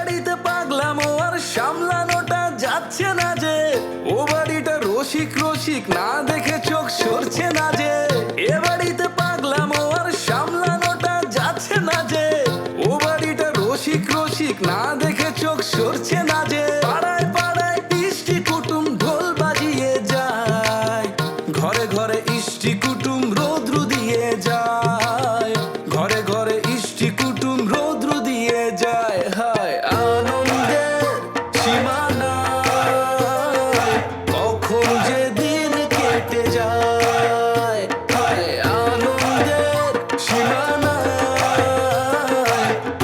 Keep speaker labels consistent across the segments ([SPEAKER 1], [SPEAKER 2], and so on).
[SPEAKER 1] বাড়িতে পাগলামো আর সামলানোটা যাচ্ছে না যে, ও বাড়িটা রসিক রসিক না দেখে চোখ সরছে না যে, এ বাড়িতে পাগলামো আর সামলানোটা যাচ্ছে না যে, ও বাড়িটা রসিক রসিক না দেখে চোখ সরছে না যে। পাড়ায় পাড়ায় ইষ্টি কুটুম ঢোল বাজিয়ে যায়, ঘরে ঘরে ইষ্টি কুটুম রৌদ্র দিয়ে যায়, ঘরে ঘরে ইষ্টি কুটুম রৌদ্র দিয়ে যায়। হায় আনন্দের সীমানা, কখন যে দিন কেটে যায়। হায় আনন্দের সীমানা,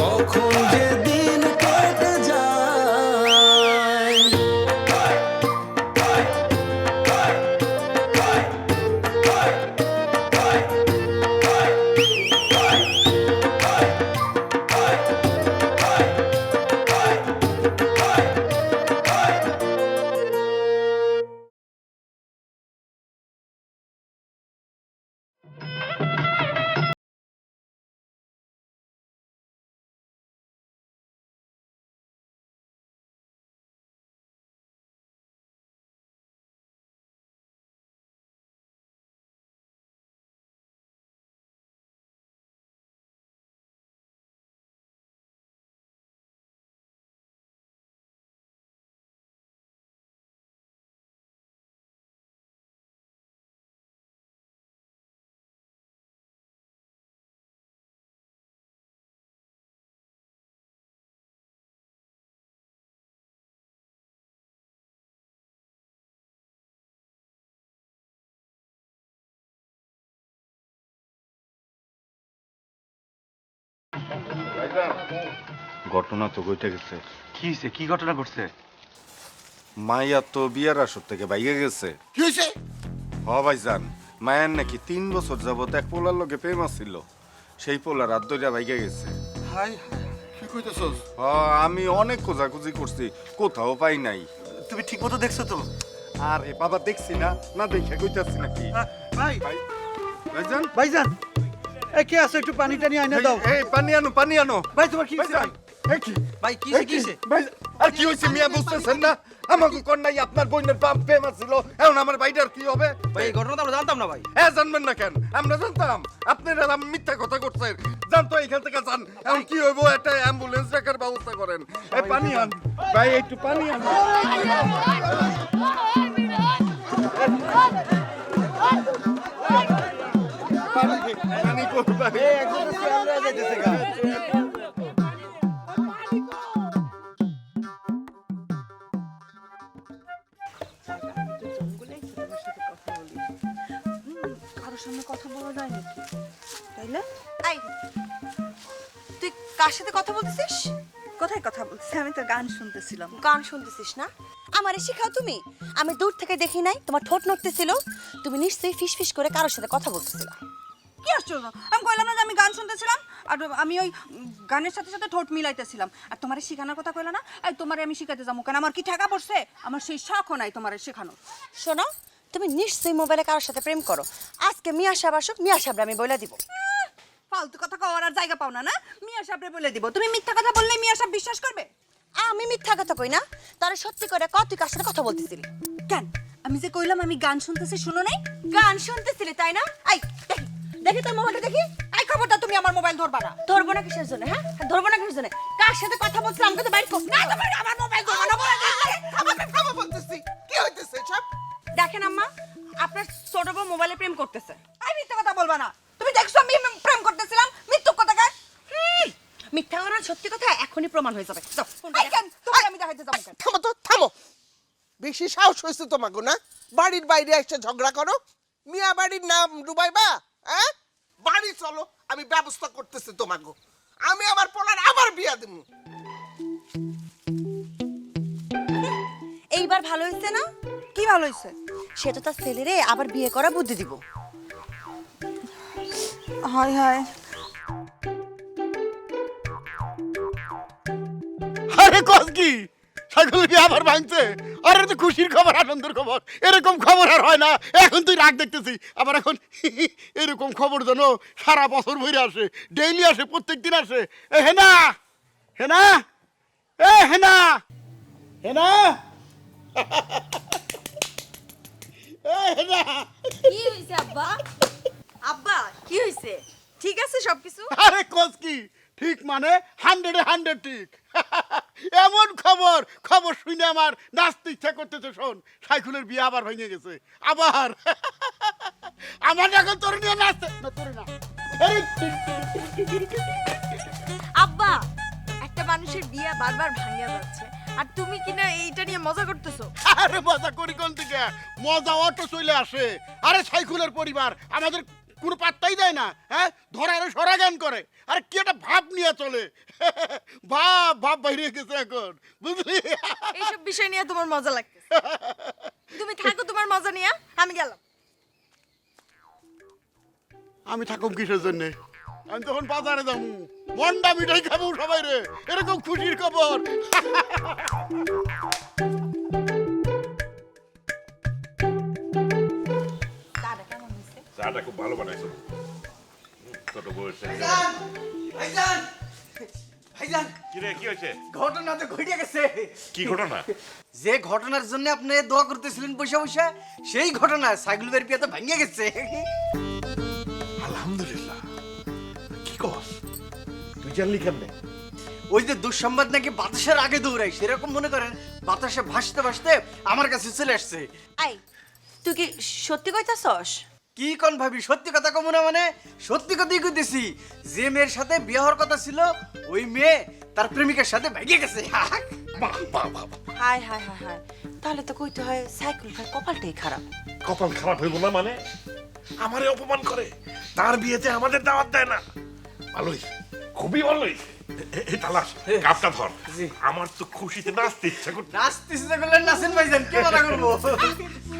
[SPEAKER 1] কখন যে দিন কেটে যায়।
[SPEAKER 2] ঘটনা তো ঘটে গেছে।
[SPEAKER 3] কি হইছে? কি ঘটনা ঘটছে?
[SPEAKER 2] মাইয়া তো বিয়ার আসর থেকে বাইরে গেছে।
[SPEAKER 4] কি হয়েছে?
[SPEAKER 2] হ ভাইজান, মায়ের নাকি 3 বছর যাবত এক পোলার লগে প্রেম ছিল, সেই পোলার রাত ধরে বাইরে গেছে।
[SPEAKER 4] হাই কি কইতেছস?
[SPEAKER 2] হ, আমি অনেক খোঁজাখুঁজি করছি, কোথাও পাই নাই।
[SPEAKER 3] তুমি ঠিক মতো দেখছো তো?
[SPEAKER 2] আরে বাবা দেখছি না, না দেখে কইতাছি নাকি।
[SPEAKER 5] ভাই
[SPEAKER 2] ভাই ভাইজান,
[SPEAKER 5] ভাইজান এই কে আছে একটু পানি টানি আইনা দাও।
[SPEAKER 2] এই পানি আনো, পানি আনো।
[SPEAKER 5] ভাই তোমার কি হইছে?
[SPEAKER 2] ভাইজান, এই কি?
[SPEAKER 5] ভাই কি
[SPEAKER 2] এই কি? ভাই, আর কি হইছে মিয়া বুঝতেছেন না? আমাকে কন্যাই আপনার বোনের প্রেম ছিল, এখন আমার ভাইটার কি হবে?
[SPEAKER 5] ভাই এই ঘটনা তো আমরা জানতাম না ভাই।
[SPEAKER 2] হ্যাঁ, জানবেন না কেন? আমরা জানতাম। আপনারা আমি মিথ্যা কথা করছেন। জানতো এখান থেকে যান। এখন কি হইব? একটা অ্যাম্বুলেন্স ডাকার ব্যবস্থা করেন। এই পানি আন ভাই, একটু পানি আন। পানি কই ভাই?
[SPEAKER 5] এই একজন চেয়ারে যাইতেছে গা।
[SPEAKER 6] কারোর সামনে কথা বলা যায় নাকি, তাইলে?
[SPEAKER 7] এই তুই কার সাথে কথা বলতেছিস?
[SPEAKER 6] কোথায় কথা বলছি? আমি তো গান শুনতেছিলাম।
[SPEAKER 7] গান শুনতেছিস না? আমারে শিখাও তুমি। আমি দূর থেকে দেখি নাই তোমার ঠোঁট নড়তেছিল, তুমি নিশ্চয়ই ফিস ফিস করে কারোর সাথে কথা বলতেছিল।
[SPEAKER 6] কি আশ্চর্য! আমি কইলাম না যে আমি গান শুনতেছিলাম, আর আমি ওই গানের সাথে সাথে ঠোঁট মিলাইতেছিলাম। আর তোমারে শিখানোর কথা কইলা না? এই তোমারে আমি শিখাতে যাবো কেন? আমার কি ঠেকা পড়ছে? আমার সেই শখও নাই তোমারে শেখানোর।
[SPEAKER 7] শোনো, তুমি নিশ্চয়ই মোবাইলে কারোর সাথে প্রেম করো। আজকে মিয়া সাহেব আসুক, মিয়া সাহেব আমি বলে দিব।
[SPEAKER 6] ফালতু কথা কওয়ার আর জায়গা পাও না না? মিয়া সাহেবরে বলে দিব। তুমি মিথ্যা কথা বললে মিয়া সাহেব বিশ্বাস করবে?
[SPEAKER 7] আমি মিথ্যা কথা কই না, তারে সত্যি করে কত তুই কার সাথে কথা বলতেছিলি?
[SPEAKER 6] কেন? আমি যে কইলাম আমি গান শুনতেছি, শুনো নাই?
[SPEAKER 7] গান শুনতেছিলি তাই না? এই দেখি দেখি তোর মোবাইলটা দেখি।
[SPEAKER 6] এই খবরটা তুমি আমার মোবাইল ধরবা না।
[SPEAKER 7] ধরবো না কিসের জন্য? হ্যাঁ, ধরবো না কিসের জন্য? কার সাথে কথা বলছিলাম আমাকে তো বাইর কর।
[SPEAKER 6] না, তুমি আমার মোবাইল ধরবা না, বলে দিছি।
[SPEAKER 4] আমি খাবো বলতেছি। কি হইতেছে সব?
[SPEAKER 7] দেখেন আম্মা, আপনার ছোট বউ মোবাইলে প্রেম করতেছে।
[SPEAKER 6] এই মিথ্যা কথা বলবা না। তুমি দেখছো আমি প্রেম করতেছিলাম? মিথ্যা কথা কার?
[SPEAKER 7] মিথ্যা কথা না সত্যি কথা এখনই প্রমাণ হয়ে যাবে। যাও, ফোনটা
[SPEAKER 6] এই কেন? তুমি আমি দেখাইতে যাবো কেন?
[SPEAKER 4] থামো তো, থামো। বেশি সাহস হয়েছে তোমাকে না? বাড়ির বাইরে এসে ঝগড়া করো। মিয়া বাড়ির নাম ডুবাইবা? হ্যাঁ, বাড়ি চলো, আমি ব্যবস্থা করতেছি তোমাকে। আমি আমার পোলার আবার বিয়া দেবো।
[SPEAKER 7] এইবার ভালো হয়েছে না?
[SPEAKER 6] কি ভালো হইছে?
[SPEAKER 7] সে তো তার ছেলেরে আবার বিয়ে করা বুদ্ধি দিব।
[SPEAKER 6] হায় হায়।
[SPEAKER 8] আরে কস কি সকল কি আবার ভাঙছে? আরে তো খুশির খবর, আনন্দের খবর। এরকম খবর আর হয় না। এখন তুই রাগ দেখতেছি, আবার এখন এরকম খবর যেন সারা বছর ভরে আসে, ডেইলি আসে, প্রত্যেক দিন আসে। হেনা, হেনা, এ হেনা হেনা এ হেনা
[SPEAKER 7] কি হইছে আব্বা? আব্বা কি হইছে? ঠিক আছে সবকিছু?
[SPEAKER 8] আরে কস কি ঠিক মানে 100 ঠিক এমন খবর শুনে আমার নাচতে ইচ্ছা করতেছে। শোন, সাইকুলের বিয়ে আবার ভেঙে গেছে। আবার আমার এখন তোর নিয়ে নাচতে না, তোর না। এই,
[SPEAKER 7] আব্বা একটা মানুষের বিয়ে বারবার ভাঙিয়া যাচ্ছে আর তুমি কিনা এইটা নিয়ে মজা করতেছো।
[SPEAKER 8] আরে মজা করি কোন থেকে? মজা অটো চলে আসে। আরে সাইকুলের পরিবার আমাদের কোনো পাত্তাই দেয় না। হ্যাঁ, ধরার সরা জ্ঞান করে। আরে কি একটা ভাব নিয়ে চলে। ভাব বাইরে গেছে এখন, বুঝলি?
[SPEAKER 7] এইসব বিষয় নিয়ে তোমার মজা লাগতেছে। তুমি থাকো তোমার মজা নিয়ে, আমি গেলাম।
[SPEAKER 8] আমি থাকুম কিসের জন্য? আমি তখন বাজারে যাবো, মন্ডা মিঠাই খাবো সবাই রে, এরকম খুশির খবর।
[SPEAKER 9] চাটা খুব ভালো বানাইছো ছোট বয়সে।
[SPEAKER 5] ভাইজান ভাইজান
[SPEAKER 9] কি রে, কি হয়েছে?
[SPEAKER 5] ঘটনা তো ঘটে গেছে।
[SPEAKER 9] কি ঘটনা?
[SPEAKER 5] যে ঘটনার জন্য আপনি দোয়া করতেছিলেন বসে বসে, সেই ঘটনা সাইকেল বের পিয়া তো ভেঙে গেছে।
[SPEAKER 9] আলহামদুলিল্লাহ। কি কস? তুই জানলি কেমনে?
[SPEAKER 5] ওই যে দুঃসংবাদ নাকি বাতাসের আগে দৌড়াই, সেরকম মনে করেন বাতাসে ভাসতে ভাসতে আমার কাছে চলে আসছে।
[SPEAKER 7] আই তুই কি সত্যি কইতাছস?
[SPEAKER 5] কি কোন ভাবি, সত্যি কথা কমু না মানে? সত্যি কথাই কইতেছি। যে মেয়ের সাথে বিয়ে হওয়ার কথা ছিল, ওই মেয়ে তার প্রেমিকের সাথে ভেঙে গেছে।
[SPEAKER 9] বাহ বাহ বাহ।
[SPEAKER 7] হাই হাই হাই হাই, তাহলে তো কইতে হয় সাইকেল ভাই কপালটাই খারাপ।
[SPEAKER 9] কপাল খারাপ হইব না মানে? আমারে অপমান করে, তার বিয়েতে আমাদের দাওয়াত দেয় না। ভালোই, খুবই ভালোই। এই তালাশ, কাপটা ধর। আমার তো খুশিতে নাচতে ইচ্ছা করছে।
[SPEAKER 5] নাচতেছে করলেন নাচেন ভাইজান, কে মানা করবো?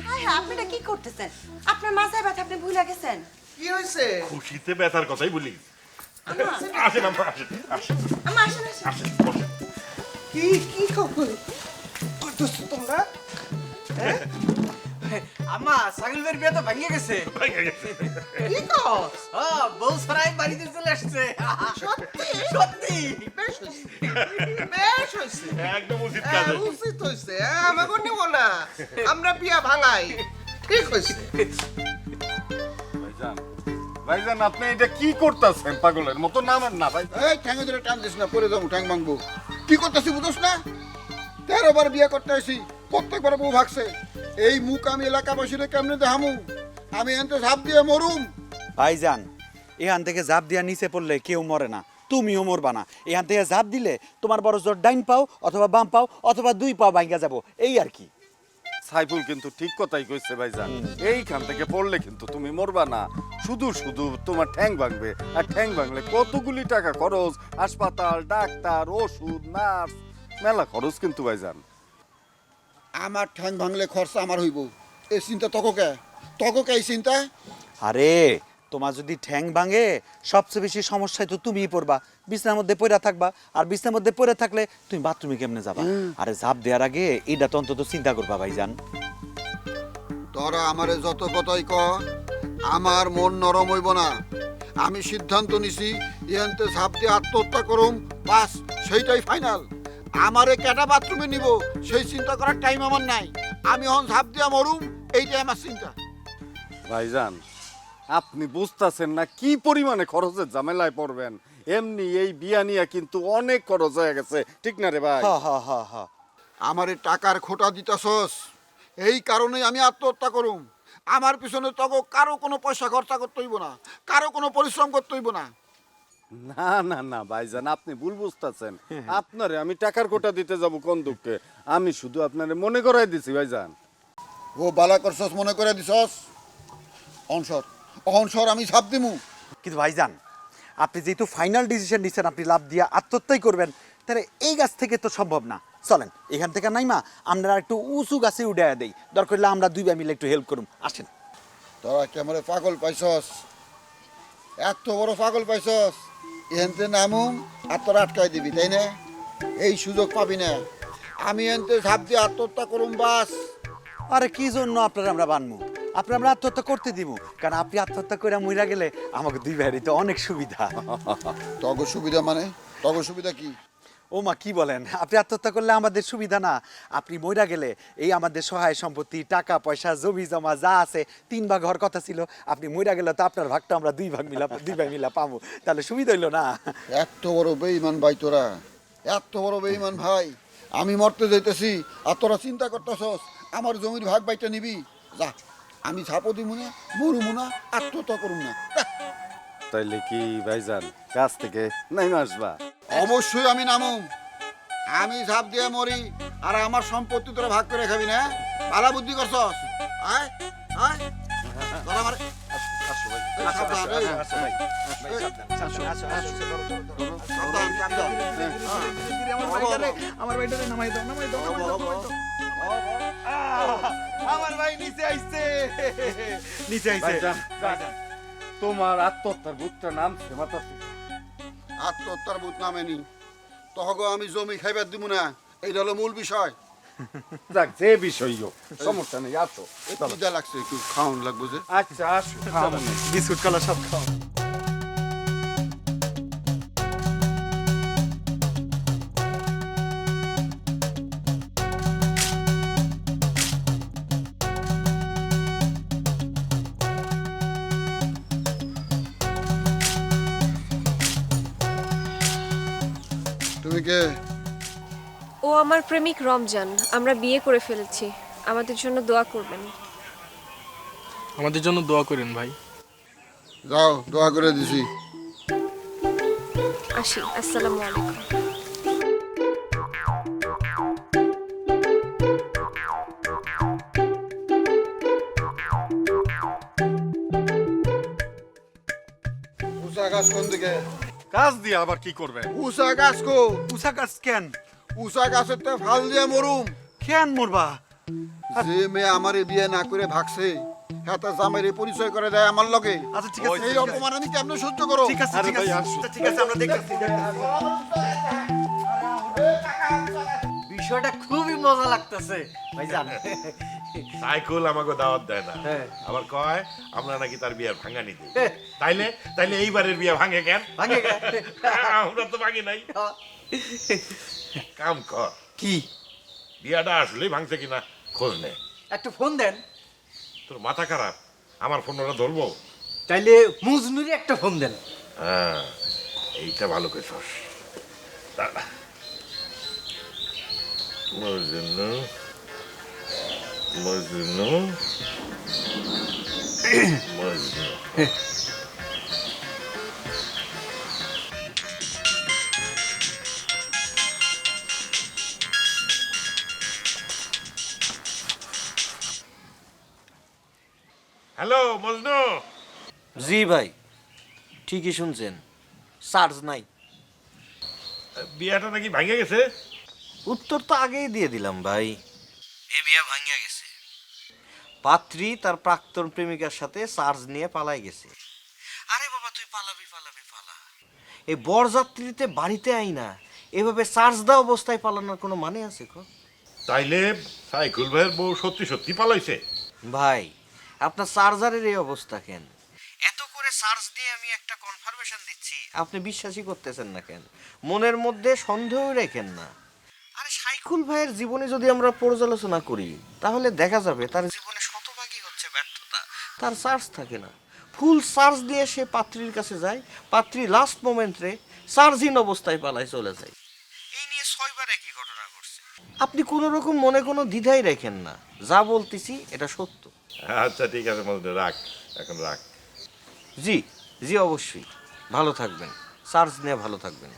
[SPEAKER 7] হাই হাই, আপনারা কি করতেছেন? আপনার মাথায় ব্যথা, আপনি ভুলে গেছেন।
[SPEAKER 4] কি হয়েছে?
[SPEAKER 9] খুশিতে ব্যথার কথাই বলি। আসেন আমরা, আসেন আসেন
[SPEAKER 7] আমা আসেন আসেন।
[SPEAKER 9] আসেন, বসেন।
[SPEAKER 4] কি কি খবর করতেছো তোমরা?
[SPEAKER 5] আমা সাইকেল বের পিয়া তো ভেঙে গেছে।
[SPEAKER 9] ভেঙে গেছে।
[SPEAKER 4] কি কস?
[SPEAKER 5] বউ সরাই বাড়িতে চলে আসছে।
[SPEAKER 4] সত্যি?
[SPEAKER 5] সত্যি।
[SPEAKER 4] বেশ হয়েছে, বেশ হয়েছে।
[SPEAKER 9] একদম উচিত কাজ হয়েছে।
[SPEAKER 4] উচিত হয়েছে। আমাকে নেব না, আমরা বিয়া ভাঙাই। ঠিক হয়েছে।
[SPEAKER 2] ভাইজান, ভাইজান আপনি এটা কি করতেছেন? পাগলের মতো নামেন না ভাই।
[SPEAKER 8] এই ঠ্যাঙে ধরে টান দিস না, পরে যাবো, ঠ্যাং ভাঙবো। কি করতেছি বুঝোস না? 13 বার বিয়ে করতে আসি, প্রত্যেকবার বউ ভাগছে। এই মুখ আমি এলাকাবাসীরে কেমনে দেখামু? আমি এনতে ঝাঁপ দিয়ে মরুম।
[SPEAKER 10] ভাইজান, এখান থেকে ঝাঁপ দিয়া নিচে পড়লে কেউ মরে না, তুমিও মরবা না। এখান থেকে ঝাঁপ দিলে তোমার বড় জোর ডাইন পাও অথবা বাম পাও অথবা 2 পাও ভাঙ্গা যাবো, এই আর কি।
[SPEAKER 2] সাইফুল কিন্তু ঠিক কথাই কইছে ভাইজান। এইখান থেকে পড়লে কিন্তু তুমি মরবা না, শুধু শুধু তোমার ঠ্যাং ভাঙবে। আর ঠ্যাং ভাঙলে কতগুলি টাকা খরচ, হাসপাতাল, ডাক্তার, ওষুধ, নার্স, মেলা খরচ কিন্তু ভাইজান।
[SPEAKER 8] আমার ঠ্যাং ভাঙলে খরচা আমার হইব, এই চিন্তা তককে এই চিন্তা।
[SPEAKER 10] আরে তোমার যদি ঠ্যাং ভাঙে সবচেয়ে বেশি সমস্যায় তো তুমিই পড়বা, বিছনার মধ্যে পড়ে থাকবা। আর বিছনার মধ্যে পড়ে থাকলে তুমি বাথরুমে কেমনে যাবা? আরে ঝাঁপ দেওয়ার আগে এটা তো অন্তত চিন্তা করবা ভাইজান।
[SPEAKER 8] তোরা আমারে যত কথাই ক, আমার মন নরম হইব না। আমি সিদ্ধান্ত নিছি, এনতে ঝাঁপ দিয়ে আত্মহত্যা করুম, বাস সেইটাই ফাইনাল। আমারে কেটা বাথরুমে নিব সেই চিন্তা করার টাইম আমার নাই। আমি হন ঝাঁপ দিয়া মরুম, এইটাই আমার চিন্তা।
[SPEAKER 2] ভাইজান আপনি বুঝতেছেন না কি পরিমাণে খরচের ঝামেলায় পড়বেন। এমনি এই বিয়া নিয়ে কিন্তু অনেক খরচ হয়ে গেছে, ঠিক না রে ভাই?
[SPEAKER 10] হা হা হা হা।
[SPEAKER 8] আমারে টাকার খোটা দিতেছস, এই কারণে আমি আত্মহত্যা করুম। আমার পিছনে তখন কারো কোনো পয়সা খরচা করতে হইব না, কারো কোনো পরিশ্রম করতে হইব না।
[SPEAKER 2] না না না ভাইজান, আপনি ভুল বুঝতেছেন। আপনারে আমি টাকার কোটা দিতে যাব কোন দুঃখে? আমি শুধু আপনারে মনে করাই দিছি ভাইজান।
[SPEAKER 8] ও বালা করছস, মনে করে দিছস। অনসর আমি ছাপ দিমু।
[SPEAKER 10] কিন্তু ভাইজান, আপনি যেহেতু ফাইনাল ডিসিশন নিচ্ছেন আপনি লাভ দিয়ে আত্মহত্যাই করবেন, তাহলে এই গাছ থেকে তো সম্ভব না। চলেন এখান থেকে নাইমা আমরা একটু উঁচু গাছে উঠে দেই, দরকার হলে আমরা 2 ভাই মিলে একটু হেল্প করুন। আসেন।
[SPEAKER 8] তোরা কেমন পাগল পাইছস? এত বড় পাগল পাইছস? এনতে নামুম আর তোরা আটকাই দিবি, তাই না? এই সুযোগ পাবি না। আমি এনতে ঝাঁপ দিয়ে আত্মহত্যা করুম, বাস।
[SPEAKER 10] আরে কি জন্য আপনার আমরা বানমু? আপনার আমরা আত্মহত্যা করতে দিব, কারণ আপনি আত্মহত্যা করে মইরা গেলে আমাকে 2 ভাইয়েরই তো অনেক সুবিধা।
[SPEAKER 8] তগ সুবিধা মানে? তগ সুবিধা কি?
[SPEAKER 10] ও মা কি বলেন, আপনি আত্মহত্যা করলে আমাদের সুবিধা না? আপনি মইরা গেলে এই আমাদের সহায় সম্পত্তি, টাকা পয়সা, জমি জমা যা আছে 3 ভাগ হওয়ার কথা ছিল। আপনি মইরা গেলে তো আপনার ভাগটা আমরা 2 ভাই মিলা পাবো, তাহলে সুবিধা হইলো না?
[SPEAKER 8] এত বড় বেঈমান ভাই তোরা, এত বড় বেঈমান ভাই। আমি মরতে যাইতেছি আর তোরা চিন্তা করতেছস আমার জমির ভাগ বাইটা নিবি। যা, আমি ছাপো দিব না, মরুমু না, আত্মহত্যা করুম না।
[SPEAKER 2] তাইলে কি ভাইজান কাছ থেকে নাই আসবা?
[SPEAKER 8] অবশ্যই আমি নামুম। আমি ঝাঁপ দিয়ে মরি আর আমার সম্পত্তি তোরা ভাগ করে খাবি না? ভালো বুদ্ধি করছস। আয় আয় তোরা আমার সাবধান, এই।
[SPEAKER 10] আমার ভাইটারে নামাই দাও, নামাই দাও, নামাই দাও, নামাই দাও। আমার ভাই নিচে আইছে, নিচে আইছে।
[SPEAKER 2] ভাইজান, তোমার আত্মহত্যার ভূতটা নামছে মাথা থেকে।
[SPEAKER 8] আত্মহত্যার ভূত নামেনি, তহগ আমি জমি খাইবার দিব না, এইটা হলো মূল বিষয়।
[SPEAKER 2] যাক, যে বিষয় হোক, সমস্যা নেই, আসো।
[SPEAKER 8] খিদা লাগছে, একটু খাওয়ান লাগবো যে।
[SPEAKER 2] আচ্ছা আসো, খাবো না।
[SPEAKER 10] বিস্কুট কলা সব খাও।
[SPEAKER 8] তুমি কে?
[SPEAKER 11] ও আমার প্রেমিক রমজান। আমরা বিয়ে করে ফেলেছি। আমাদের জন্য দোয়া করবেন।
[SPEAKER 12] আমাদের জন্য দোয়া করেন ভাই।
[SPEAKER 8] যাও, দোয়া করে দিছি।
[SPEAKER 11] আসি, আসসালামু আলাইকুম।
[SPEAKER 8] উষা গাছ কোন দিকে?
[SPEAKER 2] কাজ দিয়ে আবার কি করবেন?
[SPEAKER 8] উষা গাছ কো?
[SPEAKER 10] উষা গাছ কেন?
[SPEAKER 8] উষা গাছের তো ফাল দিয়ে মরুম।
[SPEAKER 10] কেন মরবা?
[SPEAKER 8] যে মেয়ে আমারে বিয়ে না করে ভাগছে, হ্যাঁ তার জামাইরে পরিচয় করে দেয় আমার লগে।
[SPEAKER 10] আচ্ছা ঠিক আছে,
[SPEAKER 8] এই অপমান আমি কেমনে সহ্য করো?
[SPEAKER 10] ঠিক আছে,
[SPEAKER 2] আরে
[SPEAKER 10] ঠিক
[SPEAKER 2] ভাই,
[SPEAKER 10] আছে,
[SPEAKER 2] আসো।
[SPEAKER 10] ঠিক আছে, আমরা দেখতেছি।
[SPEAKER 5] বিষয়টা খুবই মজা লাগতেছে ভাইজান।
[SPEAKER 9] সাইকুল আমাকে দাওয়াত দেয় না, আবার কয় আমরা নাকি তার বিয়ে ভাঙানি দিই। তাইলে তাইলে এইবারের বিয়ে ভাঙে কেন?
[SPEAKER 5] ভাঙে গে।
[SPEAKER 9] আমরা তো ভাঙি নাই। কাম কর,
[SPEAKER 5] কি
[SPEAKER 9] বিয়াটা আসলেই ভাঙছে কিনা খোঁজ নে।
[SPEAKER 5] একটু ফোন দেন।
[SPEAKER 9] তোর মাথা খারাপ, আমার ফোনটা ধরবো?
[SPEAKER 5] তাইলে মুজনুরি একটা ফোন দেন।
[SPEAKER 9] হ্যাঁ, এইটা ভালো কইছস। দাঁড়া। মজনু মজনু মজনু। হ্যালো মজনু।
[SPEAKER 13] জি ভাই, ঠিকই শুনছেন, চার্জ নাই।
[SPEAKER 9] বিয়াটা নাকি ভাঙে গেছে?
[SPEAKER 13] উত্তর তো আগেই দিয়ে দিলাম ভাই, এ বিয়া ভাঙিয়া গেছে। পাত্রী তার প্রাক্তন প্রেমিকার সাথে চার্জ নিয়ে পালাই গেছে। আরে বাবা, তুই পালাবি পালাবি পালা, এই বরযাত্রীতে বাড়িতে আই না, এভাবে চার্জ দেওয়া অবস্থায় পালানোর কোনো মানে আছে?
[SPEAKER 9] তাইলে সাইকুল ভাইয়ের বউ সত্যি সত্যি পালাইছে?
[SPEAKER 13] ভাই, আপনার চার্জারের এই অবস্থা কেন? এত করে চার্জ দিয়ে আমি একটা কনফার্মেশন দিচ্ছি, আপনি বিশ্বাসই করতেছেন না কেন? মনের মধ্যে সন্দেহ রেখেন না। আরে সাইকুল ভাইয়ের জীবনে যদি আমরা পর্যালোচনা করি, তাহলে দেখা যাবে তার জীবনে শতভাগই হচ্ছে ব্যর্থতা। তার চার্জ থাকে না, ফুল চার্জ দিয়ে সে পাত্রীর কাছে যায়, পাত্রী লাস্ট মোমেন্টে চার্জহীন অবস্থায় পালায় চলে যায়। এই নিয়ে 6 বার একই ঘটনা ঘটছে। আপনি কোনো রকম মনে কোনো দ্বিধাই রাখেন না, যা বলতেছি এটা সত্য।
[SPEAKER 9] আচ্ছা ঠিক আছে মজনু, রাখ এখন, রাখ।
[SPEAKER 13] জি জি, অবশ্যই। ভালো থাকবেন, চার্জ নিয়ে ভালো থাকবেন।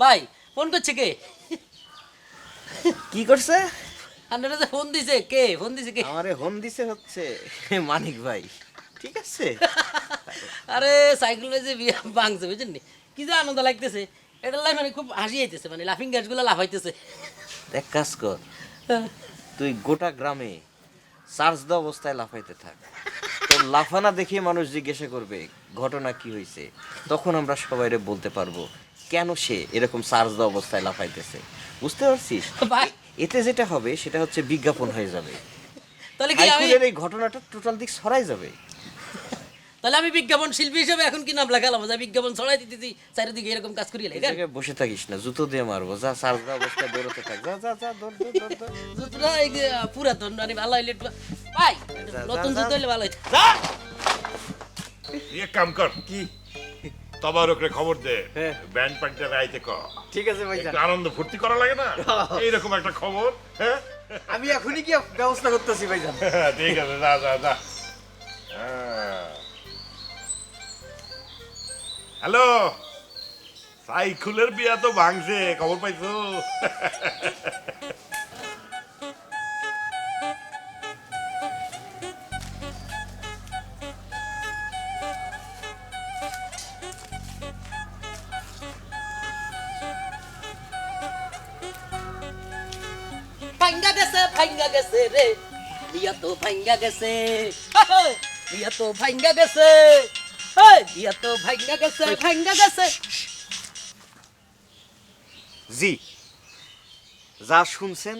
[SPEAKER 14] ভাই ফোন করছে কে?
[SPEAKER 13] কি করছে?
[SPEAKER 14] আপনারা যে ফোন দিছে কে? ফোন দিছে কে?
[SPEAKER 13] আমারে ফোন দিছে হচ্ছে মানিক ভাই। ঠিক আছে।
[SPEAKER 14] আরে সাইকেল যে বিয়ে ভাঙছে বুঝছেন নি, কি যে আনন্দ লাগতেছে, এটা মানে খুব হাসি আইতেছে, মানে লাফিং গ্যাসগুলো লাফাইতেছে।
[SPEAKER 13] এক কাজ কর, তুই গোটা গ্রামে চার্জ দেওয়া অবস্থায় লাফাইতে থাক। তোর লাফানা দেখে মানুষ জিজ্ঞাসা করবে ঘটনা কি হয়েছে, তখন আমরা সবাইরে বলতে পারবো কেন সে এরকম চার্জ দেওয়া অবস্থায় লাফাইতেছে। বুঝতে পারছিস?
[SPEAKER 14] ভাই
[SPEAKER 13] এতে যেটা হবে সেটা হচ্ছে বিজ্ঞাপন হয়ে যাবে,
[SPEAKER 14] তাহলে কি আমি
[SPEAKER 13] সাইকেলের এই ঘটনাটা টোটাল দিক ছড়াই যাবে।
[SPEAKER 14] তাহলে আমি বিজ্ঞাপন শিল্পী হিসেবে এখন কি নাম লাগালাম, যা বিজ্ঞাপন ছড়াই দিতেছি চারিদিকে এরকম কাজ করি
[SPEAKER 13] এই জায়গায় বসে থাকিস না, জুতো দিয়ে মারবো। যা সারদা অবস্থায় দৌড়তে থাক, যা যা যা দৌড় দৌড় দৌড় দৌড়।
[SPEAKER 14] জুতোটা এই যে পুরাতন মানে ভালো হইলে একটু ভাই নতুন জুতো হইলে ভালো হইতো।
[SPEAKER 9] এক কাম কর, কি তবারকরে খবর দে, ব্যান্ড পার্টিটা রাইতে ক।
[SPEAKER 5] ঠিক আছে ভাইজান।
[SPEAKER 9] একটু আনন্দ ফুর্তি করা লাগে না, এইরকম একটা খবর। হ্যাঁ
[SPEAKER 5] আমি এখনই কি ব্যবস্থা করতেছি ভাইজান।
[SPEAKER 9] ঠিক আছে, যা যা যা। হ্যালো, সাইকুলের বিয়া তো ভাঙছে, খবর পাইছো?
[SPEAKER 14] ভাঙ্গা গেছে রে, বিয়া তো ভাঙ্গা গেছে, বিয়া তো ভাঙ্গা গেছে, বিয়া তো ভাঙ্গা গেছে, ভাঙ্গা গেছে।
[SPEAKER 13] জি, যা শুনছেন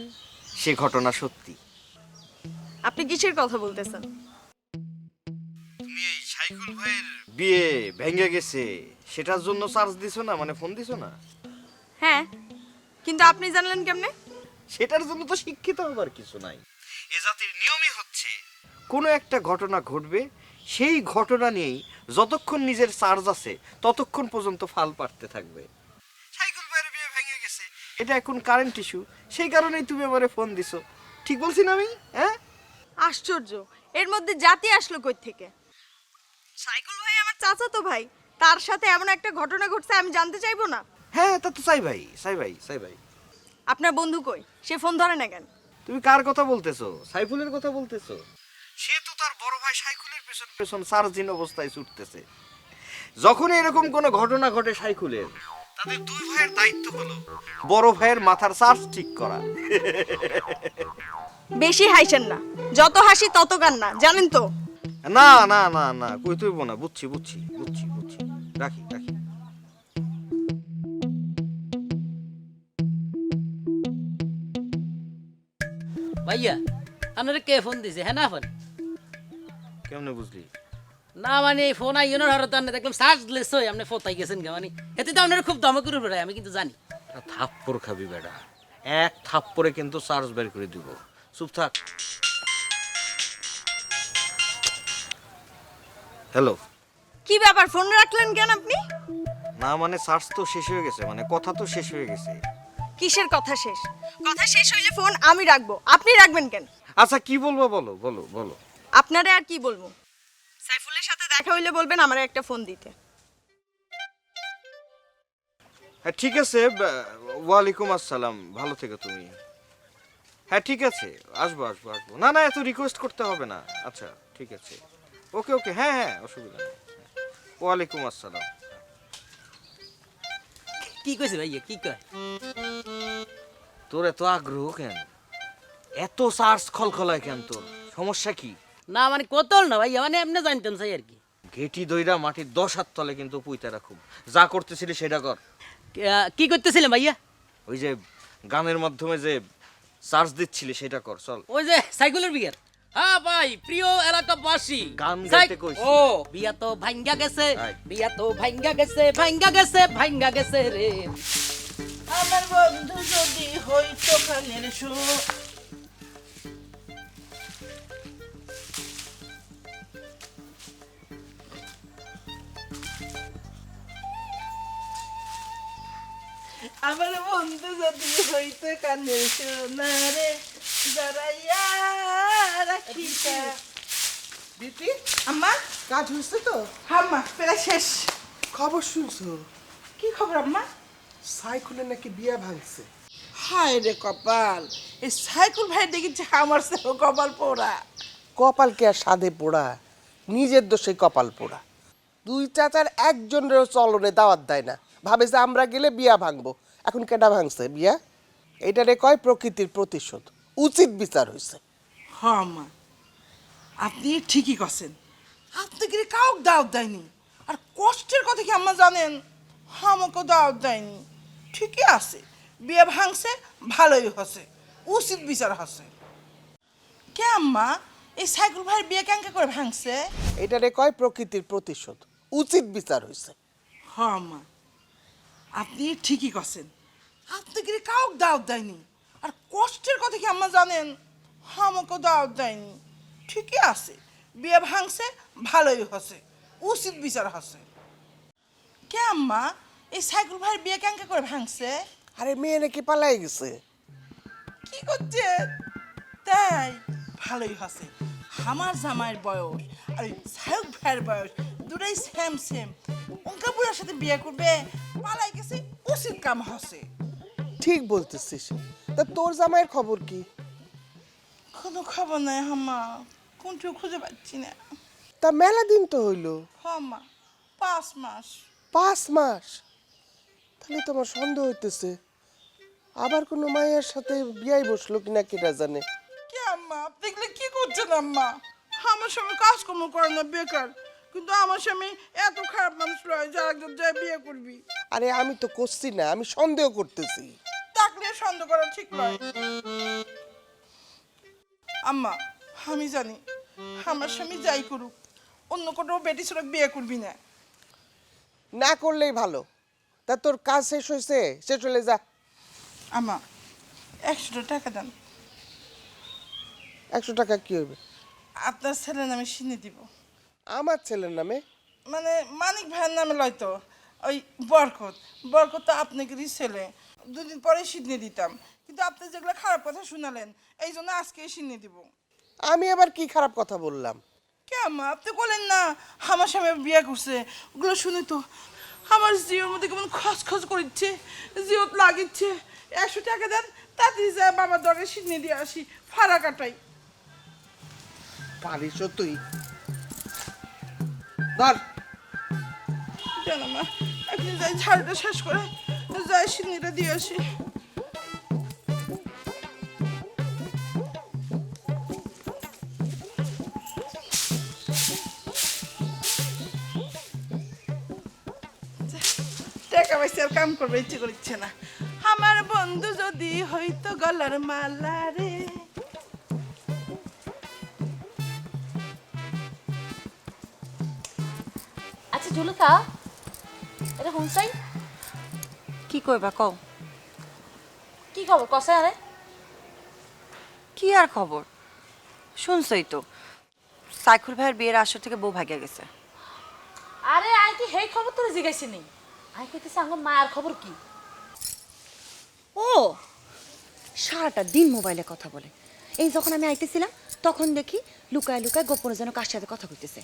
[SPEAKER 13] সে ঘটনা সত্যি।
[SPEAKER 11] আপনি কিসের কথা বলতেছেন?
[SPEAKER 13] তুমি এই সাইকুল ভাইয়ের বিয়ে ভেঙে গেছে সেটার জন্য চার্জ দিছো না, মানে ফোন দিছো না?
[SPEAKER 11] হ্যাঁ, কিন্তু আপনি জানলেন কেমনে?
[SPEAKER 13] সেটার জন্য তো শিক্ষিত হবার কিছু নাই। এ জাতির নিয়মই হচ্ছে কোনো একটা ঘটনা ঘটবে, সেই ঘটনা নিয়েই যতক্ষণ নিজের চার্জ আছে ততক্ষণ পর্যন্ত ফাল পাড়তে থাকবে। সাইকুল ভাইয়ের বিয়ে ভেঙে গেছে, এটা এখন কারেন্ট ইস্যু, সেই কারণেই তুমি আমারে ফোন দিছো। ঠিক বলছি না আমি? হ্যাঁ,
[SPEAKER 11] আশ্চর্য, এর মধ্যে জাতি আসলো কই থেকে? সাইকুল ভাই আমার চাচাতো ভাই, তার সাথে এমন একটা ঘটনা ঘটছে আমি জানতে চাইবো না?
[SPEAKER 13] হ্যাঁ, তা তো চাই ভাই, চাই ভাই, চাই ভাই।
[SPEAKER 11] আপনার বন্ধু কই? সে ফোন ধরে না কেন?
[SPEAKER 13] তুমি কার কথা বলতেছো? সাইফুলের কথা বলতেছো? সে তো তার বড় ভাই সাইকুলের পেছন পেছন সার্জিন অবস্থায় ছুটতেছে। যখন এরকম কোনো ঘটনা ঘটে সাইকুলের, তাদের দুই ভাইয়ের দায়িত্ব হলো বড় ভাইয়ের মাথার চার্জ ঠিক করা।
[SPEAKER 11] বেশি হাসেন না, যত হাসি তত কান্না, জানেন তো?
[SPEAKER 13] না না না না, কই তুইব না, বুঝছি বুঝছি বুঝছি বুঝছি, রাখি রাখি।
[SPEAKER 14] ভাইয়া আপনারা কে ফোন দিছে? হ্যাঁ না ফোন
[SPEAKER 13] কেমনে বুঝলি?
[SPEAKER 14] না মানে ফোন আইনের হারত আনে দেখলাম চার্জ লেস হই আপনি ফোতাই গেছেন কে, মানে এতে তো আপনারা খুব দমে করে বেড়ায়, আমি কিন্তু জানি।
[SPEAKER 13] থাপ্পড় খাবি বেটা, এক থাপ্পড়ে কিন্তু চার্জ বের করে দিব। চুপ থাক। হ্যালো,
[SPEAKER 11] কি ব্যাপার, ফোন রাখলেন কেন আপনি?
[SPEAKER 13] না মানে চার্জ তো শেষ হয়ে গেছে, মানে কথা তো শেষ হয়ে গেছে।
[SPEAKER 11] কিসের কথা শেষ? কথা শেষ হইলে ফোন আমি রাখবো, আপনি রাখবেন কেন?
[SPEAKER 13] আচ্ছা কি বলবো বলো বলো বলো।
[SPEAKER 11] আপনারে আর কি বলবো? সাইফুলের সাথে দেখা হইলে বলবেন আমারে একটা ফোন দিতে।
[SPEAKER 13] হ্যাঁ ঠিক আছে, ওয়ালাইকুম আসসালাম, ভালো থেকো তুমি। হ্যাঁ ঠিক আছে, আসবো আসবো আসবো। না না, এত রিকোয়েস্ট করতে হবে না। আচ্ছা ঠিক আছে, ওকে ওকে, হ্যাঁ হ্যাঁ, অসুবিধা নেই। ওয়ালাইকুম আসসালাম।
[SPEAKER 14] কি কইছে ভাইয়া, কি কয়?
[SPEAKER 13] তোর এত আগ্রহ কেন? এত চার্জ খলখলায় কেন তোর? সমস্যা কি?
[SPEAKER 14] না মানে কোতল না ভাইয়া, মানে এমনি জানতেন চাই আর কি।
[SPEAKER 13] ঘেটি দইরা মাটির 10 হাত তলে কিন্তু পুইতা রাখুম। যা করতেছিলি সেটা কর।
[SPEAKER 14] কি করতেছিলেন ভাইয়া?
[SPEAKER 13] ওই যে গানের মাধ্যমে যে চার্জ দিচ্ছিলি সেটা কর, চল।
[SPEAKER 14] ওই যে সাইকেলের বিয়ার। হ্যাঁ ভাই, প্রিয় এলাকাবাসী,
[SPEAKER 13] গান গাইতে কইছি।
[SPEAKER 14] ও বিয়া তো ভাঙ্গা গেছে, বিয়া তো ভাঙ্গা গেছে, ভাঙ্গা গেছে, ভাঙ্গা গেছে রে।
[SPEAKER 15] আমার বন্ধু যদি হইতো কানের সুর। আমার বন্ধু যদি হইতো কানের সোনারে জড়াইয়া রাখিতা।
[SPEAKER 4] বিটি আম্মা, কাজ হয়েছে তো?
[SPEAKER 15] আম্মা প্রায় শেষ।
[SPEAKER 4] খবর শুনছো?
[SPEAKER 15] কি খবর আম্মা?
[SPEAKER 4] সাইকুলে নাকি বিয়া ভাঙছে।
[SPEAKER 15] হায় রে কপাল, এই সাইকুল ভাই দেখেছি আমার সেও কপাল পোড়া।
[SPEAKER 4] কপাল কে আর সাধে পোড়া, নিজের দোষে কপাল পোড়া। দুই চাচার একজনের চলনে দাওয়াত দেয় না, ভাবে যে আমরা গেলে বিয়া ভাঙবো। এখন কেডা ভাঙছে বিয়া? এটারে কয় প্রকৃতির প্রতিশোধ, উচিত বিচার হয়েছে।
[SPEAKER 15] হ্যাঁ আম্মা, আপনি ঠিকই করছেন। আপনি কি কাউকে দাওয়াত দেয়নি, আর কষ্টের কথা কি আম্মা জানেন? আমাকে দাওয়াত দেয়নি, ঠিকই আছে। বিয়ে ভাঙছে, ভালোই হচ্ছে, উচিত বিচার হচ্ছে। কে আম্মা, এই সাইকেল ভাইয়ের বিয়ে কেঙ্কা করে ভাঙছে?
[SPEAKER 4] এটারে কয় প্রকৃতির প্রতিশোধ, উচিত বিচার হয়েছে।
[SPEAKER 15] হ মা, আপনি ঠিকই কছেন। আপনি কি কাউকে দাওয়াত দেয়নি, আর কষ্টের কথা কি আম্মা জানেন? আমাকে দাওয়াত দেয়নি। ঠিকই আছে, বিয়ে ভাঙছে, ভালোই হচ্ছে, উচিত বিচার হচ্ছে। কে আম্মা, এই সাইকেল ভাইয়ের বিয়ে কেঙ্কা করে ভাঙছে?
[SPEAKER 4] আরে মেয়ে নাকি পালাই গেছে।
[SPEAKER 15] কি করছে? তাই ভালোই হচ্ছে। আমার জামাইয়ের বয়স আর ওই সায়ক ভাইয়ের বয়স দুটাই সেম সেম। অঙ্কা বুড়ার সাথে বিয়ে করবে, পালাই গেছে, উচিত কাম হচ্ছে।
[SPEAKER 4] ঠিক বলতেছিস। তা তোর জামাইয়ের খবর কি?
[SPEAKER 15] কোনো খবর নাই হাম্মা, কোনটিও খুঁজে পাচ্ছি না।
[SPEAKER 4] তা মেলা দিন তো হইলো।
[SPEAKER 15] হাম্মা 5 মাস।
[SPEAKER 4] 5 মাস? তাহলে তোমার সন্দেহ হইতেছে আবার কোনো মায়ের সাথে বিয়াই বসলো কিনা কেটা জানে।
[SPEAKER 15] কি আম্মা, আপনি এগুলো কি করছেন আম্মা? আমার স্বামী কাজকর্ম করে না, বেকার, কিন্তু আমার স্বামী এত খারাপ মানুষ নয় যে একজন যায় বিয়ে করবি।
[SPEAKER 4] আরে আমি তো করছি না, আমি সন্দেহ করতেছি।
[SPEAKER 15] তাকলে সন্দেহ করা ঠিক নয় আম্মা। আমি জানি আমার স্বামী যাই করুক, অন্য কোনো বেটি ছোট বিয়ে করবি না।
[SPEAKER 4] না করলেই ভালো। তা তোর কাজ শেষ হয়েছে, শেষ হলে যা।
[SPEAKER 15] আম্মা 100 টাকা দেন।
[SPEAKER 4] 100 টাকা কি হবে?
[SPEAKER 15] আপনার ছেলের নামে সিনে দিব।
[SPEAKER 4] আমার ছেলের নামে?
[SPEAKER 15] মানে মানিক ভাইয়ের নামে লয়তো, ওই বরকত। বরকত তো আপনাকেরই ছেলে, 2 দিন পরে সিনে দিতাম, কিন্তু আপনি যেগুলো খারাপ কথা শুনালেন এই জন্য আজকে সিনে দিব।
[SPEAKER 4] আমি আবার কি খারাপ কথা বললাম?
[SPEAKER 15] কেমন আপনি বলেন না আমার স্বামী বিয়ে করছে, ওগুলো শুনে তো আমার জিওর মধ্যে কেমন খসখস করছে, জিওত লাগিচ্ছে। 100 টাকা দেন, তাড়াতাড়ি যায় বাবার দরকার সিনে দিয়ে আসি, ফাড়া কাটাই।
[SPEAKER 4] পারিস তুই? ধর।
[SPEAKER 15] জানো মা, আপনি যাই ঝাড়টা শেষ করে যাই সিনেটা দিয়ে আসি। টাকা পয়সা আর কাম করবে ইচ্ছে করছে না। আমার বন্ধু যদি হইতো গলার মালা রে।
[SPEAKER 7] আচ্ছা জুলেখা, এটা হুনসাই কি কইবা কও? কি খবর কসে? আরে কি আর খবর, শুনছই তো সাইকুল ভাইয়ের বিয়ের আসর থেকে বউ ভাগিয়া গেছে।
[SPEAKER 14] আরে আই কি হেই খবর তোরে জিগাইছি নি? আই কইতেছি আঙ্গ মায়ের খবর কি?
[SPEAKER 7] ও সারাটা দিন মোবাইলে কথা বলে। এই যখন আমি আইতেছিলাম তখন দেখি লুকায় লুকায় গোপনে যেন কার সাথে কথা কইতেছে।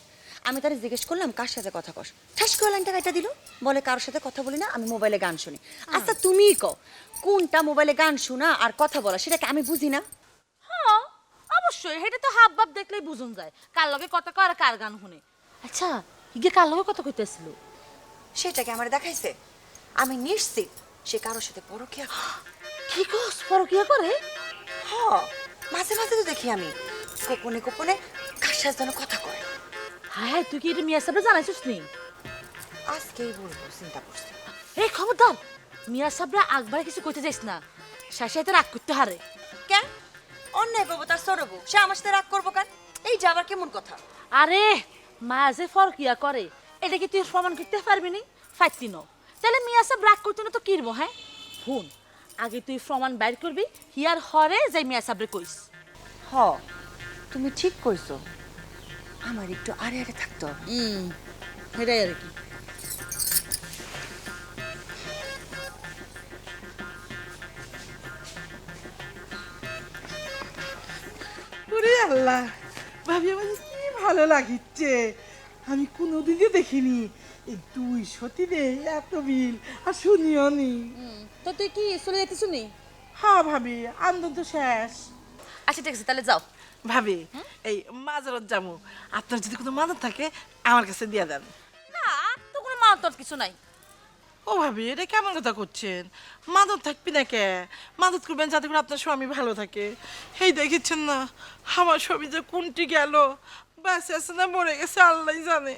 [SPEAKER 7] আমি তারে জিজ্ঞেস করলাম কার সাথে কথা কস, ঠাস করে লাইনটা কাটা দিল, বলে কারোর সাথে কথা বলি না, আমি মোবাইলে গান শুনি। আচ্ছা তুমিই কও কোনটা মোবাইলে গান শোনা আর কথা বলা, সেটাকে আমি বুঝি না?
[SPEAKER 14] হ্যাঁ অবশ্যই, হেটা তো হাব ভাব দেখলেই বুঝুন যায় কার লগে কথা কয় আর কার গান শুনে। আচ্ছা ইগে কার লগে কথা কইতেছিল?
[SPEAKER 7] সেটাকে আমার দেখাইছে। আমি নিশ্চিত সে কারোর সাথে পরকিয়া।
[SPEAKER 14] কি কস পরকিয়া করে?
[SPEAKER 7] হ, মাঝে মাঝে তো দেখি আমি গোপনে গোপনে কার সাথে যেন কথা কয়।
[SPEAKER 14] হায় হায়, তুই কি এটা মিয়া সাহেব জানাইছিস নি?
[SPEAKER 7] আজকেই বলবো, চিন্তা করছি।
[SPEAKER 14] এই খবরদার, মিয়া সাহেবরা আকবারে কিছু কইতে যাইস না, শাশাইতে রাগ করতে হারে।
[SPEAKER 7] কেন? অন্যায় পাবো তার সরবো, সে আমার সাথে রাগ করবো কেন? এই যাবার কেমন কথা?
[SPEAKER 14] আরে মা যে ফরকিয়া করে এটা কি তুই প্রমাণ করতে পারবি নি? ফাইতি ন তাহলে মিয়া সাহেব রাগ করতে না তো কিরবো? হ্যাঁ শুন, আগে তুই প্রমাণ বাইর করবি, হিয়ার হরে যাই মিয়া সাহেবরে কইস।
[SPEAKER 7] হ, তুমি ঠিক কইছো, আমার একটু আড়ে আড়ে থাকতে হবে।
[SPEAKER 14] এটাই আর কি।
[SPEAKER 15] ওরে আল্লাহ, ভাবি আমার কি ভালো লাগিচ্ছে, আমি কোনোদিনই দেখিনি এই 2 সতীরে এত বিল আর শুনিও নি।
[SPEAKER 14] তো তুই কি চলে যেতে শুনি?
[SPEAKER 15] হ্যাঁ ভাবি, আন্দোলন তো শেষ।
[SPEAKER 14] আচ্ছা ঠিক আছে, তাহলে যাও।
[SPEAKER 15] ভাবি এই মাজারত যাবো, আপনার যদি কোনো মানত থাকে আমার কাছে দিয়ে দেন।
[SPEAKER 14] না তো কোনো মাতর কিছু নাই।
[SPEAKER 15] ও ভাবি, এটা কেমন কথা করছেন? মাদত থাকবি না কে? মাদত করবেন যাতে করে আপনার স্বামী ভালো থাকে। এই দেখেছেন না আমার স্বামী যে কোনটি গেল, বাসে আছে না মরে গেছে আল্লাহ জানে।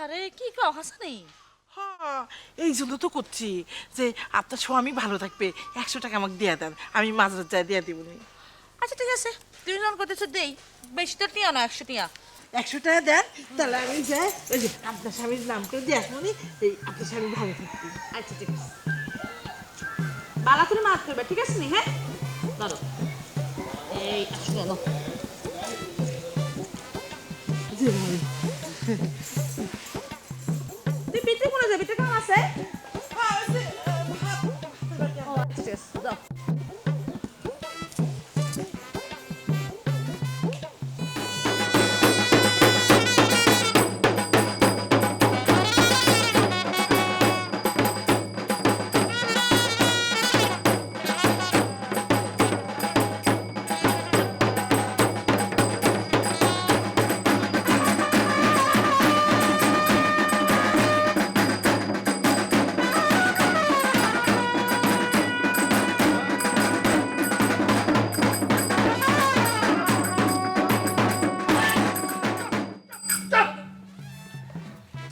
[SPEAKER 14] আরে কি কও হাসানি?
[SPEAKER 15] হ্যাঁ, এই জন্য তো করছি যে আপনার স্বামী ভালো থাকবে, 100 টাকা আমাকে দিয়ে দেন, আমি মাঝরাত যাই দিয়ে দিবনি।
[SPEAKER 14] আচ্ছা ঠিক আছে তুমি যখন করতেছো দেই, বেশি তো টিয়া না, 100 টিয়া।
[SPEAKER 15] 100 টাকা দেন, তাহলে আমি যাই ওই যে আপনার স্বামীর নাম করে দিয়ে আসবনি, এই আপনার স্বামী ভালো থাকবে।
[SPEAKER 14] আচ্ছা ঠিক আছে, বালা করে মাফ করবে, ঠিক আছে নি? হ্যাঁ ধরো এই 100 টাকা নাও। তুই পিঠে কোনে যাবি? পিঠে কেমন আছে? ও আচ্ছা ঠিক আছে, দাও।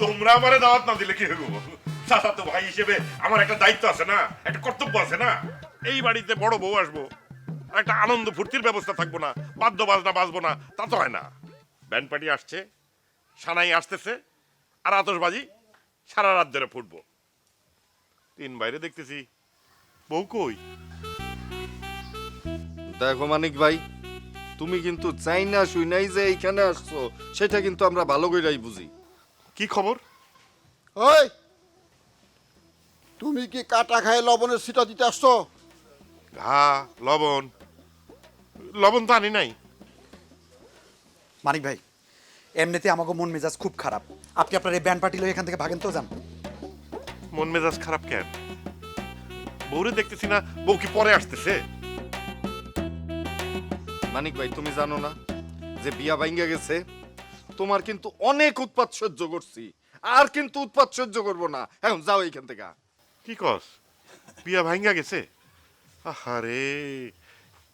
[SPEAKER 9] তোমরা আমারে দাওয়াত না দিলে কি হইব? চাচা তো ভাই হিসেবে আমার একটা দায়িত্ব আছে না, একটা কর্তব্য আছে না। এই বাড়িতে বড় বউ আসবো, একটা আনন্দ ফুর্তির ব্যবস্থা থাকবো না, বাদ্য বাজনা বাজবো না, তা তো হয় না। ব্যান্ড পার্টি আসছে, সানাই আসতেছে, আর আতশবাজি সারা রাত ধরে ফুটবো। তিন বাইরে দেখতেছি বউ কই?
[SPEAKER 2] দেখো মানিক ভাই, তুমি কিন্তু চাই না শুই নাই যে এইখানে আসছো, সেটা কিন্তু আমরা ভালো কইরাই বুঝি।
[SPEAKER 9] কি খবর?
[SPEAKER 8] ওই তুমি কি কাটা খায় লবণের ছিটা দিতে আসছো?
[SPEAKER 9] লবণ লবণ তো আনি নাই।
[SPEAKER 10] মানিক ভাই, এমনিতে আমাকে মন মেজাজ খুব খারাপ, আপনি আপনার এই ব্যান্ড পার্টি লয়ে এখান থেকে ভাগেন তো যান।
[SPEAKER 9] মন মেজাজ খারাপ কেন? বউরে দেখতেছি না, বউ কি পরে আসতেছে?
[SPEAKER 2] মানিক ভাই, তুমি জানো না যে বিয়া ভাঙ্গা গেছে? তোমার কিন্তু অনেক উৎপাত সহ্য করছি, আর কিন্তু উৎপাত সহ্য করবো না। এখন যাও এইখান থেকে।
[SPEAKER 9] কি কস? বিয়া ভাঙ্গা গেছে? আহারে,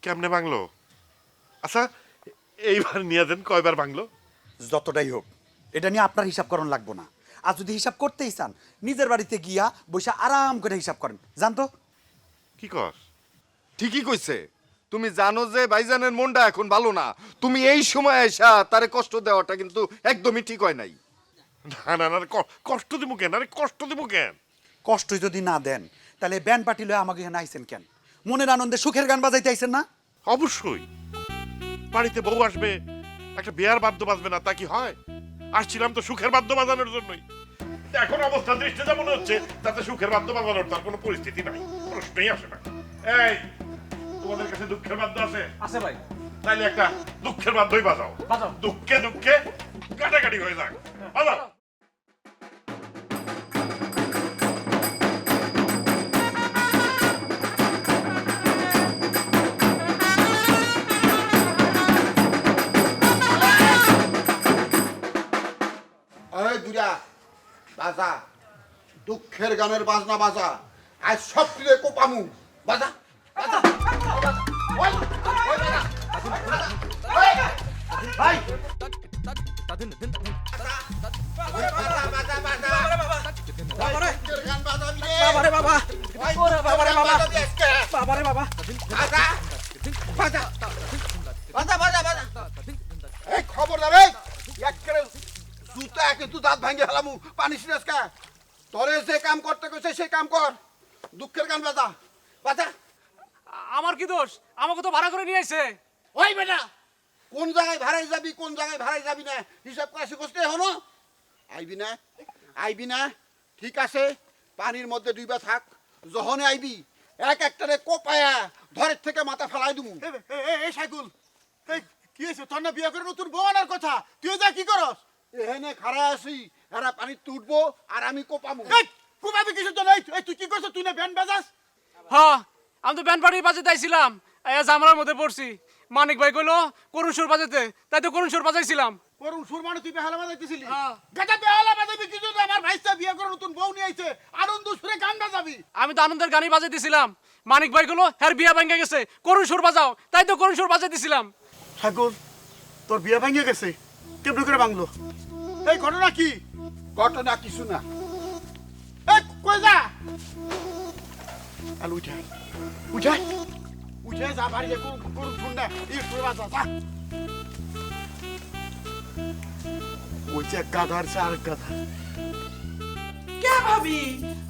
[SPEAKER 9] কেমনে ভাঙলো? আচ্ছা, এইবার নিয়ে দেন কয়বার ভাঙলো?
[SPEAKER 10] যতটাই হোক, এটা নিয়ে আপনার হিসাব করণ লাগবো না। আর যদি হিসাব করতেই চান, নিজের বাড়িতে গিয়া বসে আরাম করে হিসাব করেন, জান তো?
[SPEAKER 9] কি কস?
[SPEAKER 2] ঠিকই কইছে। তুমি জানো যে ভাইজানের মনটা এখন ভালো না, তুমি এই সময় এসা তারে কষ্ট দেওয়াটা কিন্তু একদমই ঠিক হয় নাই।
[SPEAKER 9] না না না, কষ্ট দিব কেন? আরে কষ্ট দিব কেন?
[SPEAKER 10] কষ্ট যদি না দেন, তাহলে ব্যান্ড পার্টি লয়ে আমাকে এখানে আইছেন কেন? মনের আনন্দে সুখের গান বাজাইতে আইছেন না?
[SPEAKER 9] অবশ্যই। বাড়িতে বউ আসবে, একটা বিয়ার বাদ্য বাজবে না, তা কি হয়? আসছিলাম তো সুখের বাদ্য বাজানোর জন্যই। এখন অবস্থা দৃষ্টি যা মনে হচ্ছে, তাতে সুখের বাদ্য বাজানোর তার কোনো পরিস্থিতি নাই, প্রশ্নই আসে না। এই, তোমাদের কাছে দুঃখের বাদ্য আছে?
[SPEAKER 5] আছে ভাই।
[SPEAKER 9] তাইলে একটা দুঃখের বাদ্যই বাজাও।
[SPEAKER 5] বাজাও।
[SPEAKER 9] দুঃখে দুঃখে কাটাকাটি হয়ে যাক। বাজাও।
[SPEAKER 8] এই দুরা বাজা, দুঃখের গানের বাজনা বাজা, আজ সব দিলে কোপামু। বাজা বাজা বাজা। ওই, ওই বাজা। ভাই খবরদার, জুতা কিন্তু দাঁত ভাঙে ফেলামু। পানি সিরাজ কা তোরে যে কাম করতে কইছে সেই কাম কর। দুঃখের গান বাজা বাজা।
[SPEAKER 5] আমার কি দোষ? আমাকে তো ভাড়া করে নিয়ে আইছে।
[SPEAKER 8] ওই বেটা, কোন জায়গায় ভাড়াই যাবি, কোন জায়গায় ভাড়াই যাবি না হিসাব করে শিখতে হনো। আইবি না, আইবি না, ঠিক আছে। পানির মধ্যে ডুইবা থাক, যখনে আইবি এক একটারে কোপায়া ধরের থেকে মাথা ফেলাই দিমু। এই সাইকুল, এই কি হয়েছে? তোর না বিয়ে করে নতুন বউ আনার কথা, তুই যা কি করস? এখানে খাড়া আছি, এরা পানি তুটবো আর আমি কোপামু। কোপাবি কিছু তো নাই। তুই কি করছ? তুই না ব্যান্ড বাজাস?
[SPEAKER 5] হ্যাঁ, আমি তো ব্যান্ড পার্টি বাজাতে আইছিলাম, জামরার মধ্যে পড়ছি। মানিক ভাই কইলো করুণ সুর বাজাতে, তাই তো করুণ সুর বাজাইছিলাম।
[SPEAKER 8] করুণ সুর মানে তুই বেহালা বাজাইতেছিলি? গাটা বেহালা বাজাবি কিছু তো? আমার ভাইস্তা বিয়ে করে নতুন বউ নিয়ে আইছে, আনন্দ সুরে গান বাজাবি।
[SPEAKER 5] আমি তো আনন্দের গানই বাজাইতেছিলাম। মানিক ভাই কইলো হ্যাঁ বিয়া ভাঙ্গা গেছে, করুণ সুর বাজাও, তাই তো করুণ সুর বাজাইতেছিলাম।
[SPEAKER 8] ঠাকুর, তোর বিয়ে ভেঙে গেছে? কেমন করে ভাঙলো? এই ঘটনা কি? ঘটনা কিছু না। এই কই যা? আলু উঠা উঠা উঠে যা বাড়িতে গরু শুননা একটু বাজা যা ওই যে গাধার চা আর গাধা
[SPEAKER 15] কে ভাবি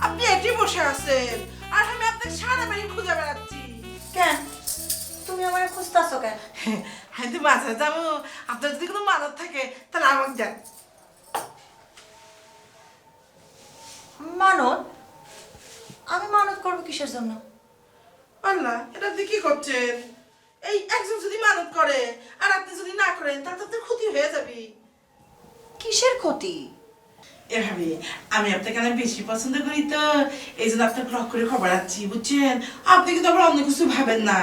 [SPEAKER 15] আপনি এটি বসে আছেন আর আমি আপনাকে সারা বাড়ি খুঁজে বেড়াচ্ছি
[SPEAKER 7] কেন তুমি আমার খুঁজতেছো কেন?
[SPEAKER 15] হ্যাঁ তো বাসা যাবো আপনার যদি কোনো মানত থাকে তাহলে আমাকে দেন।
[SPEAKER 7] মানত? আমি মানত করবো কিসের জন্য?
[SPEAKER 15] আল্লাহ এটা আপনি কি করছেন? এই একজন যদি মানত করে আর আপনি যদি না করেন তাহলে তো আপনার ক্ষতি হয়ে যাবে।
[SPEAKER 7] কিসের ক্ষতি?
[SPEAKER 15] এভাবে আমি আপনাকে অনেক বেশি পছন্দ করি তো এই জন্য আপনাকে লক করে খবর আছি বুঝছেন। আপনি কিন্তু আবার অন্য কিছু ভাবেন না।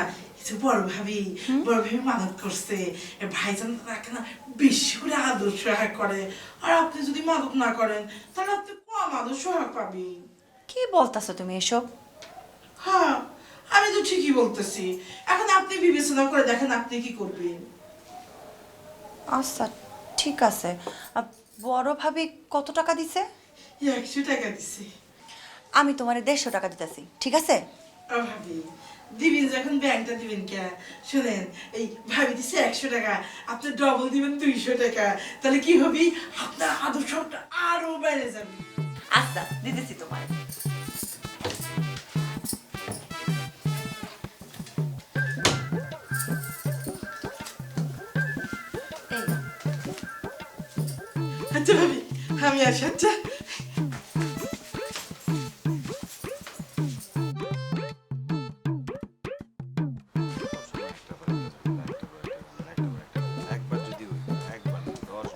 [SPEAKER 15] বড় ভাবি মানত করছে ভাইজান তাকে না বেশি করে আদর সহায় করে আর আপনি যদি মানত না করেন তাহলে আপনি কম আদর সহায় পাবেন।
[SPEAKER 7] কি বলতাছো তুমি এসব?
[SPEAKER 15] হ্যাঁ আমি তো ঠিকই বলতেছি। এখন আপনি বিবেচনা করে দেখেন আপনি কি করবেন।
[SPEAKER 7] আচ্ছা ঠিক আছে। বড় ভাবি কত টাকা দিছে?
[SPEAKER 15] 100 টাকা দিছে।
[SPEAKER 7] আমি তোমারে 150 টাকা দিতেছি, ঠিক আছে?
[SPEAKER 15] ভাবি দিবেন যখন ব্যাংকটা দিবেন কে শুনেন, এই ভাবি দিছে 100 টাকা, আপনি ডবল দিবেন 200 টাকা, তাহলে কি হবে আপনার আদর্শটা আরো বেড়ে যাবে।
[SPEAKER 7] আচ্ছা দিতেছি তোমার।
[SPEAKER 15] আচ্ছা ভাবি আমি আসি। আচ্ছা
[SPEAKER 2] একবার যদি একবার 10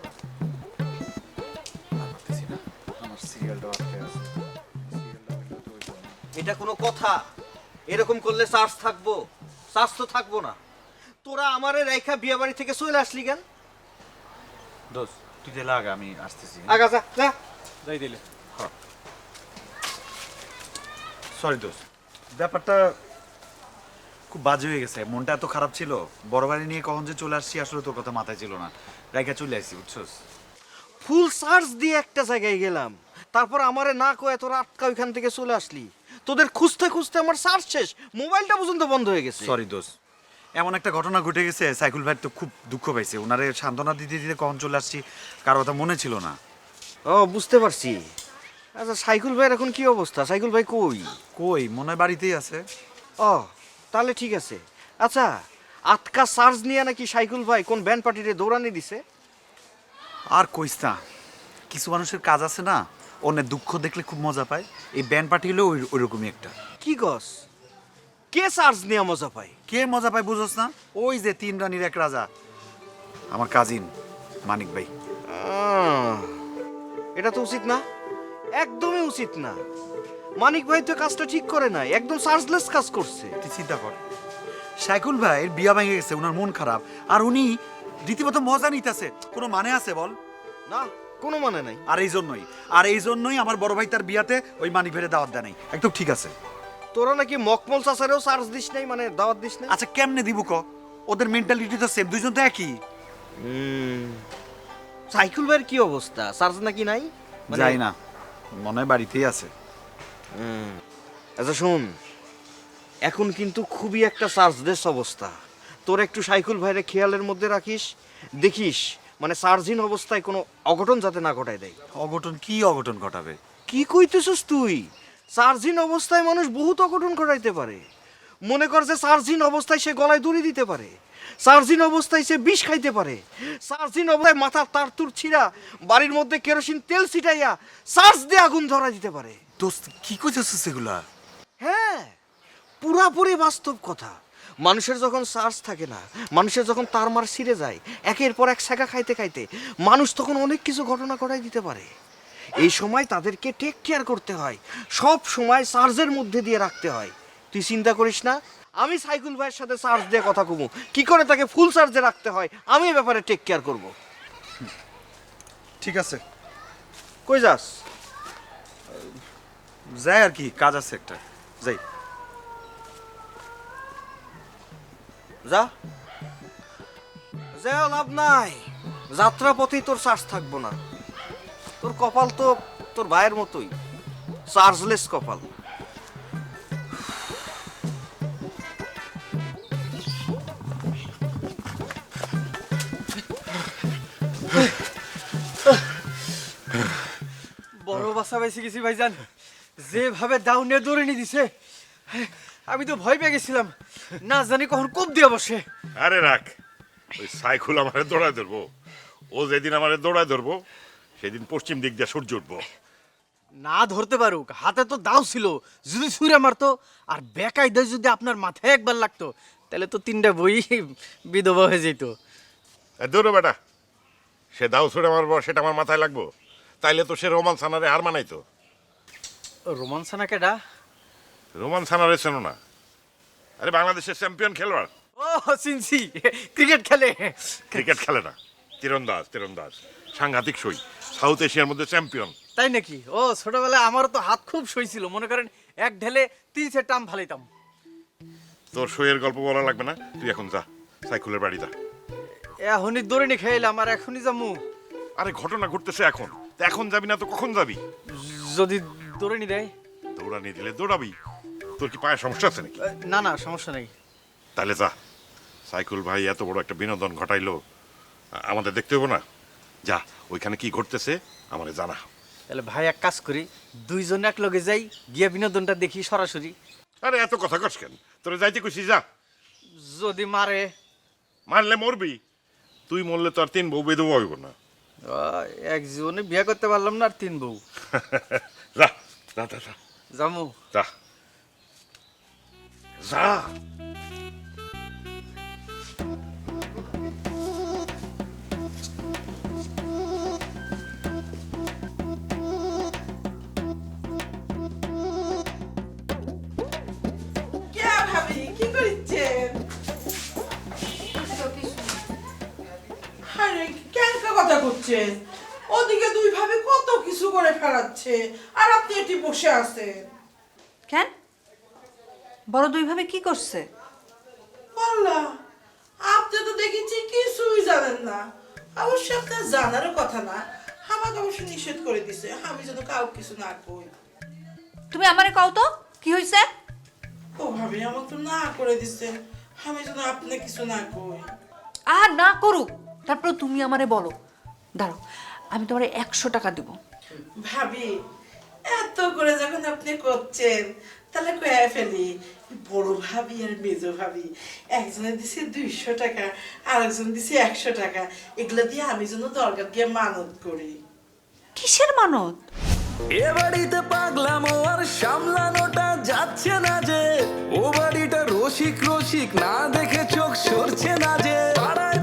[SPEAKER 2] পারতেছি না, আমার সিরিয়ালটা আটকে আছে।
[SPEAKER 13] এটা কোনো কথা? এরকম করলে চার্জ থাকবো? চার্জ তো থাকবো না। তোরা আমারে রেখা বিয়ে বাড়ি থেকে চলে আসলি কেন?
[SPEAKER 10] দোস্ত তুই যে লাগা, আমি আসতেছি।
[SPEAKER 13] আগা যা যা
[SPEAKER 10] যাই দিলে। সরি দোস্ত, ব্যাপারটা খুব বাজে হয়ে গেছে। মনটা এত খারাপ ছিল, বড় বাড়ি নিয়ে কখন যে চলে আসছি আসলে তোর কথা মাথায় ছিল না। রাইখা চলে আসছি বুঝছস।
[SPEAKER 13] ফুল চার্জ দিয়ে একটা জায়গায় গেলাম, তারপর আমারে না কয়ে তোরা আটকা ওইখান থেকে চলে আসলি। তোদের খুঁজতে খুঁজতে আমার চার্জ শেষ, মোবাইলটা পর্যন্ত বন্ধ হয়ে গেছে।
[SPEAKER 10] সরি দোস্ত, এমন একটা ঘটনা ঘটে গেছে, সাইকুল ভাই তো খুব দুঃখ পাইছে। ওনারে সান্ত্বনা দিতে দিতে কখন চলে আসছি কারো কথা মনে ছিল না।
[SPEAKER 13] ও বুঝতে পারছি। আচ্ছা সাইকুল ভাইয়ের এখন কি অবস্থা? সাইকুল ভাই কই?
[SPEAKER 10] কই মনে হয় বাড়িতেই আছে।
[SPEAKER 13] ও তাহলে ঠিক আছে। আচ্ছা আটকা চার্জ নিয়ে নাকি সাইকুল ভাই কোন ব্যান্ড পার্টিতে দৌড়ানি দিছে?
[SPEAKER 10] আর কইস না, কিছু মানুষের কাজ আছে না, অন্যের দুঃখ দেখলে খুব মজা পায়। এই ব্যান্ড পার্টি হলেও ওইরকমই একটা।
[SPEAKER 13] কি গস? কে চার্জ নিয়ে মজা পায়?
[SPEAKER 10] কে মজা পায় বুঝোস না? ওই যে 3 রানীর এক রাজা, আমার কাজিন মানিক ভাই।
[SPEAKER 13] এটা তো উচিত না, একদমই উচিত না। মানিক ভাই তো কাজটা ঠিক করে নাই, একদম চার্জলেস কাজ করছে।
[SPEAKER 10] তুই চিন্তা কর, সাইকুল ভাইয়ের বিয়া ভেঙে গেছে, ওনার মন খারাপ, আর উনি রীতিমতো মজা নিতেছে। কোনো মানে আছে বল?
[SPEAKER 13] না কোনো মানে নাই।
[SPEAKER 10] আর এই জন্যই আমার বড় ভাই তার বিয়াতে ওই মানিক ভাইয়ের দাওয়াত দেয় নাই। একদম ঠিক আছে।
[SPEAKER 13] তোরা নাকি মকমল চাচারেও চার্জ দিস নাই, মানে দাওয়াত দিস নাই?
[SPEAKER 10] আচ্ছা কেমনে দিব ক? ওদের মেন্টালিটি তো সেম, দুইজন তো একই।
[SPEAKER 13] সাইকুল ভাইয়ের কি অবস্থা? চার্জ নাকি নাই?
[SPEAKER 10] যাই না, মনে হয় বাড়িতেই আছে।
[SPEAKER 13] আচ্ছা শুন, এখন কিন্তু খুবই একটা চার্জলেস অবস্থা। তোর একটু সাইকুল ভাইরে খেয়ালের মধ্যে রাখিস, দেখিস মানে চার্জহীন অবস্থায় কোনো অঘটন যাতে না ঘটায় দেয়।
[SPEAKER 10] অঘটন? কি অঘটন ঘটাবে?
[SPEAKER 13] কি কইতেছিস তুই? চার্জহীন অবস্থায় মানুষ বহুত অঘটন ঘটাইতে পারে। মনে কর যে চার্জহীন অবস্থায় সে গলায় দড়ি দিতে পারে, চার্জহীন অবস্থায় সে বিষ খাইতে পারে, চার্জহীন অবস্থায় মাথার তার তুর ছিঁড়া বাড়ির মধ্যে কেরোসিন তেল ছিটাইয়া চার্জ দিয়ে আগুন ধরা দিতে পারে।
[SPEAKER 10] দোস্ত কি কইতেছিস সেগুলা?
[SPEAKER 13] হ্যাঁ পুরাপুরি বাস্তব কথা। মানুষের যখন চার্জ থাকে না, মানুষের যখন তার মার ছিঁড়ে যায়, একের পর এক ছেঁকা খাইতে খাইতে মানুষ তখন অনেক কিছু ঘটনা ঘটাই দিতে পারে। এই সময় তাদেরকে টেক কেয়ার করতে হয়, সব সময় চার্জের মধ্যে দিয়ে রাখতে হয়। তুই চিন্তা করিস না, আমি সাইকুল ভাইয়ের সাথে চার্জ দিয়ে কথা কমু, কি করে তাকে ফুল চার্জে রাখতে হয় আমি এ ব্যাপারে টেক কেয়ার করব।
[SPEAKER 10] ঠিক আছে।
[SPEAKER 13] কই যাস?
[SPEAKER 10] যাই আর কি, কাজ আছে একটা, যাই।
[SPEAKER 13] যা যা, লাভ নাই। যাত্রা পথেই তোর চার্জ থাকবো না। তোর কপাল তো তোর ভাইয়ের মতোই, চার্জলেস কপাল।
[SPEAKER 5] বাসা পাইছি গেছি ভাইজান, যেভাবে দাউনে দৌড়ে নিয়ে দিছে আমি তো ভয় পেয়ে গেছিলাম, না জানি কখন কোপ দিয়ে বসে।
[SPEAKER 9] আরে রাখ, ওই সাইকুল আমারে দৌড়ায় ধরবো। ও যেদিন আমারে দৌড়ায় ধরবো সেদিন পশ্চিম দিক দিয়ে সূর্য উঠবো।
[SPEAKER 5] না ধরতে পারুক, হাতে তো দাও ছিল, যদি ছুঁড়ে মারতো আর বেকায়দায় যদি আপনার মাথায় একবার লাগতো তাহলে তো 3টা বই বিধবা হয়ে যেত।
[SPEAKER 9] দৌড়ো বেটা, সে দাও ছুড়ে মারবো সেটা আমার মাথায় লাগবো? তাইলে তো সে রোমান সানারে হার মানাইতো।
[SPEAKER 5] রোমান সানা কেডা?
[SPEAKER 9] রোমান সানারে চেনো না? আরে বাংলাদেশের চ্যাম্পিয়ন খেলোয়াড়।
[SPEAKER 5] ও চিনছি, ক্রিকেট খেলে।
[SPEAKER 9] ক্রিকেট খেলে না, তীরন্দাজ। তীরন্দাজ সাংঘাতিক সই, সাউথ এশিয়ার মধ্যে চ্যাম্পিয়ন।
[SPEAKER 5] তাই নাকি? ও ছোটবেলায় আমারও তো হাত খুব সই ছিল, মনে করেন এক ঢেলে 3 টাম ফালাইতাম।
[SPEAKER 9] তোর সইয়ের গল্প বলা লাগবে না, তুই এখন যা সাইকুলের বাড়ি যা।
[SPEAKER 5] এখনই দৌড়ে নি খেলাম আর এখনই যামু?
[SPEAKER 9] আরে ঘটনা ঘটতেছে এখন, তা এখন যাবি না তো কখন যাবি?
[SPEAKER 5] যদি দৌড়ে নি দেয়?
[SPEAKER 9] দৌড়ানি দিলে দৌড়াবি। তোর কি পায়ে সমস্যা আছে নাকি?
[SPEAKER 5] না না, সমস্যা নেই।
[SPEAKER 9] তাহলে যা, সাইকুল ভাই এত বড় একটা বিনোদন ঘটাইলো, আমাদের দেখতে হবো না? যা, ওইখানে কি ঘটতেছে আমারে জানা।
[SPEAKER 5] তাহলে ভাই এক কাজ করি, দুইজন এক লগে যাই, গিয়ে বিনোদনটা দেখি সরাসরি।
[SPEAKER 9] আরে এত কথা কস কেন? তোরে যাইতে কইছি যা।
[SPEAKER 5] যদি মারে?
[SPEAKER 9] মারলে মরবি, তুই মরলে তো আর 3 বউ বেদবা হইব না।
[SPEAKER 5] এক জীবনে বিয়ে করতে পারলাম না আর 3 বউ।
[SPEAKER 9] যা যা যা যা
[SPEAKER 5] জামু
[SPEAKER 9] যা যা।
[SPEAKER 15] কে ভাবি কি করছেন? আরে কেন কথা করছেন? ওদিকে দুই ভাবে কত কিছু করে ফেলাচ্ছে আর আপনি এটি বসে আছেন
[SPEAKER 6] কেন? বড় দুই ভাবে কি করছে?
[SPEAKER 15] আল্লাহ, আপনি তো দেখেছি কিছুই জানেন না। অবশ্য আপনার জানারও কথা না, আমাকে অবশ্য নিষেধ করে দিছে আমি যেন কাউ কিছু না কই।
[SPEAKER 6] তুমি আমারে কও তো কি হইছে?
[SPEAKER 15] ও ভাবি আমাকে তো না করে দিছে, আমি যেন আপনি কিছু না কই।
[SPEAKER 6] আর না করুক, তারপর তুমি আমারে বলো। দাঁড়াও, আমি তোমারে 100 টাকা দিব।
[SPEAKER 15] ভাবি এত করে যখন আপনি করছেন তাহলে কয়ে ফেলি, বড় ভাবি আর মেজো ভাবি একজনে দিছে 200 টাকা আর একজন দিছে 100 টাকা, এগুলো দিয়ে আমি যেন দরকার গিয়ে মানত করি।
[SPEAKER 6] কিসের মানত?
[SPEAKER 1] এ বাড়িতে পাগলামো আর সামলানোটা যাচ্ছে না যে, ও বাড়িটা রসিক রসিক না দেখে চোখ সরছে না যে, পাড়ায়